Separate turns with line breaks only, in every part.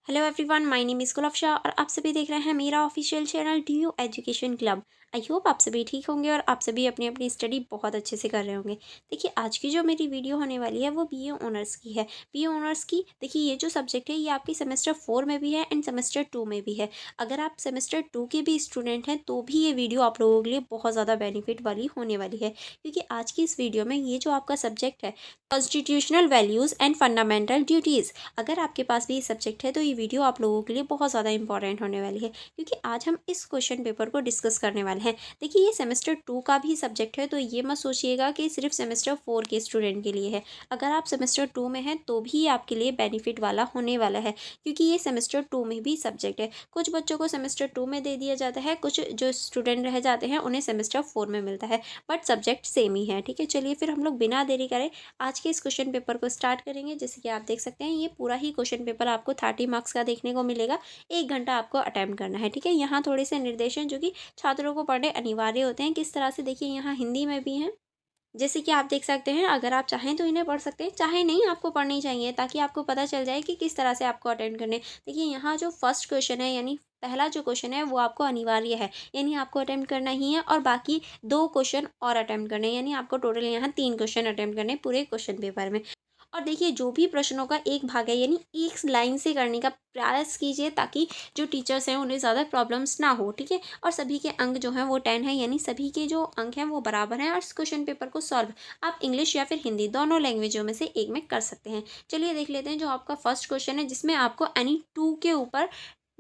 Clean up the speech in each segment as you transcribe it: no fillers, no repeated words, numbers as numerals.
Hello everyone, my name is Gulfasha और आप सभी देख रहे हैं मेरा official channel D U education club. I hope आप सभी ठीक होंगे और आप सभी अपनी अपनी स्टडी बहुत अच्छे से कर रहे होंगे। देखिए, आज की जो मेरी वीडियो होने वाली है वो बीए ऑनर्स की है। बीए ऑनर्स की देखिए, ये जो सब्जेक्ट है ये आपकी सेमेस्टर 4 में भी है एंड सेमेस्टर 2 में भी है। अगर आप सेमेस्टर 2 के भी स्टूडेंट हैं तो भी ये वीडियो आप लोगों के लिए बहुत ज़्यादा बेनिफिट वाली होने वाली है, क्योंकि आज की इस वीडियो में ये जो आपका सब्जेक्ट है, constitutional values and fundamental duties, अगर आपके पास भी ये सब्जेक्ट है तो ये वीडियो आप लोगों के लिए बहुत ज़्यादा इंपॉर्टेंट होने वाली है, क्योंकि आज हम इस क्वेश्चन पेपर को डिस्कस करने वाले हैं। देखिए, ये सेमेस्टर 2 का भी सब्जेक्ट है, तो ये मत सोचिएगा कि सिर्फ सेमेस्टर 4 के स्टूडेंट के लिए है। अगर आप सेमेस्टर 2 में हैं तो भी ये आपके लिए बेनिफिट वाला होने वाला है, क्योंकि ये सेमेस्टर 2 में भी सब्जेक्ट है। कुछ बच्चों को सेमेस्टर 2 में दे दिया जाता है, कुछ जो स्टूडेंट रह जाते हैं उन्हें सेमेस्टर 4 में मिलता है, बट सब्जेक्ट सेम ही है। ठीक है, चलिए फिर हम लोग बिना देरी करें आज के इस क्वेश्चन पेपर को स्टार्ट करेंगे। जैसे कि आप देख सकते हैं, ये पूरा ही क्वेश्चन पेपर आपको 30 मार्क्स का देखने को मिलेगा। 1 घंटा आपको अटेम्प्ट करना है। ठीक है, यहाँ थोड़े से निर्देशन जो कि छात्रों को पढ़ने अनिवार्य होते हैं, किस तरह से देखिए, यहाँ हिंदी में भी हैं। जैसे कि आप देख सकते हैं, अगर आप चाहें तो इन्हें पढ़ सकते हैं, चाहे नहीं आपको पढ़नी चाहिए, ताकि आपको पता चल जाए कि किस तरह से आपको अटेंड करने। देखिए, यहाँ जो फर्स्ट क्वेश्चन है, यानी पहला जो क्वेश्चन है वो आपको अनिवार्य है, यानी आपको अटेम्प्ट करना ही है, और बाकी 2 क्वेश्चन और अटेम्प्ट करने हैं, यानी आपको टोटल यहाँ 3 क्वेश्चन अटेम्प्ट करने हैं पूरे क्वेश्चन पेपर में। और देखिए, जो भी प्रश्नों का एक भाग है, यानी एक लाइन से करने का प्रयास कीजिए, ताकि जो टीचर्स हैं उन्हें ज़्यादा प्रॉब्लम्स ना हो। ठीक है, और सभी के अंक जो हैं वो 10 है, यानी सभी के जो अंक हैं वो बराबर हैं, और इस क्वेश्चन पेपर को सॉल्व आप इंग्लिश या फिर हिंदी दोनों लैंग्वेजों में से एक में कर सकते हैं। चलिए देख लेते हैं जो आपका फर्स्ट क्वेश्चन है, जिसमें आपको एनी टू के ऊपर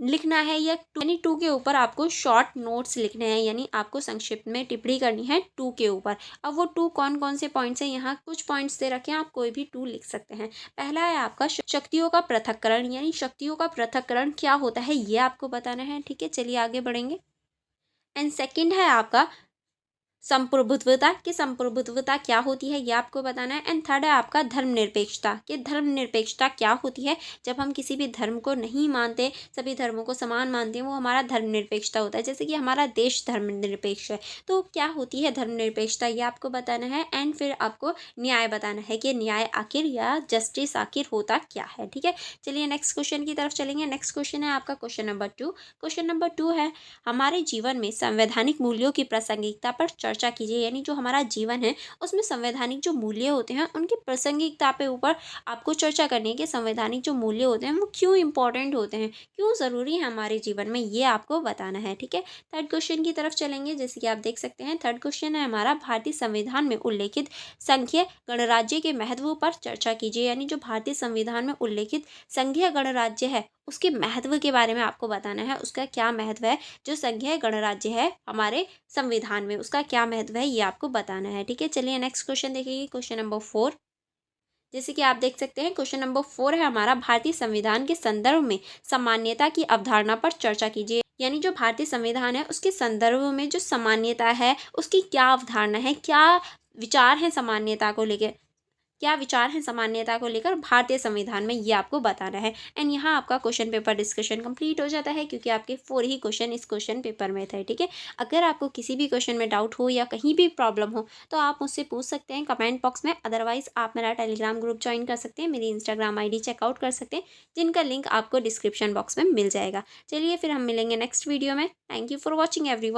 लिखना है, या यानी 2 के ऊपर आपको शॉर्ट नोट्स लिखने हैं, यानी आपको संक्षिप्त में टिप्पणी करनी है 2 के ऊपर। अब वो 2 कौन कौन से पॉइंट्स हैं, यहाँ कुछ पॉइंट्स दे रखे हैं, आप कोई भी 2 लिख सकते हैं। पहला है आपका शक्तियों का पृथक्करण, यानी शक्तियों का पृथक्करण क्या होता है ये आपको बताना है। ठीक है, चलिए आगे बढ़ेंगे। एंड सेकंड है आपका संप्रभुत्वता, कि संप्रभुत्वता क्या होती है ये आपको बताना है। एंड थर्ड है आपका धर्मनिरपेक्षता, कि धर्मनिरपेक्षता क्या होती है। जब हम किसी भी धर्म को नहीं मानते, सभी धर्मों को समान मानते हैं, वो हमारा धर्मनिरपेक्षता होता है। जैसे कि हमारा देश धर्मनिरपेक्ष है, तो क्या होती है धर्मनिरपेक्षता ये आपको बताना है। एंड फिर आपको न्याय बताना है, कि न्याय आखिर या जस्टिस आखिर होता क्या है। ठीक है, चलिए नेक्स्ट क्वेश्चन की तरफ चलेंगे। नेक्स्ट क्वेश्चन है आपका क्वेश्चन नंबर 2। क्वेश्चन नंबर 2 है, हमारे जीवन में संवैधानिक मूल्यों की प्रासंगिकता पर चर्चा कीजिए, यानी जो हमारा जीवन है उसमें संवैधानिक जो मूल्य होते हैं उनकी प्रासंगिकता पे ऊपर आपको चर्चा करनी है, कि संवैधानिक जो मूल्य होते हैं वो क्यों इंपॉर्टेंट होते हैं, क्यों ज़रूरी है हमारे जीवन में, ये आपको बताना है। ठीक है, थर्ड क्वेश्चन की तरफ चलेंगे। जैसे कि आप देख सकते हैं, थर्ड क्वेश्चन है हमारा, भारतीय संविधान में उल्लेखित संघीय गणराज्य के महत्व पर चर्चा कीजिए, यानी जो भारतीय संविधान में उल्लेखित संघीय गणराज्य है उसके महत्व के बारे में आपको बताना है, उसका क्या महत्व है। जो संघीय गणराज्य है हमारे संविधान में, उसका क्या महत्व है ये आपको बताना है। ठीक है, चलिए नेक्स्ट क्वेश्चन देखिए, क्वेश्चन नंबर 4। जैसे कि आप देख सकते हैं, क्वेश्चन नंबर 4 है हमारा, भारतीय संविधान के संदर्भ में सामान्यता की अवधारणा पर चर्चा कीजिए, यानी जो भारतीय संविधान है उसके संदर्भ में जो सामान्यता है उसकी क्या अवधारणा है, क्या विचार है सामान्यता को लेकर, क्या विचार हैं सामान्यता को लेकर भारतीय संविधान में, ये आपको बताना है। एंड यहाँ आपका क्वेश्चन पेपर डिस्कशन कंप्लीट हो जाता है, क्योंकि आपके 4 ही क्वेश्चन इस क्वेश्चन पेपर में थे। ठीक है, अगर आपको किसी भी क्वेश्चन में डाउट हो या कहीं भी प्रॉब्लम हो तो आप मुझसे पूछ सकते हैं कमेंट बॉक्स में, अदरवाइज आप मेरा टेलीग्राम ग्रुप ज्वाइन कर सकते हैं, मेरी इंस्टाग्राम ID चेकआउट कर सकते हैं, जिनका लिंक आपको डिस्क्रिप्शन बॉक्स में मिल जाएगा। चलिए फिर हम मिलेंगे नेक्स्ट वीडियो में। Thank you for watching every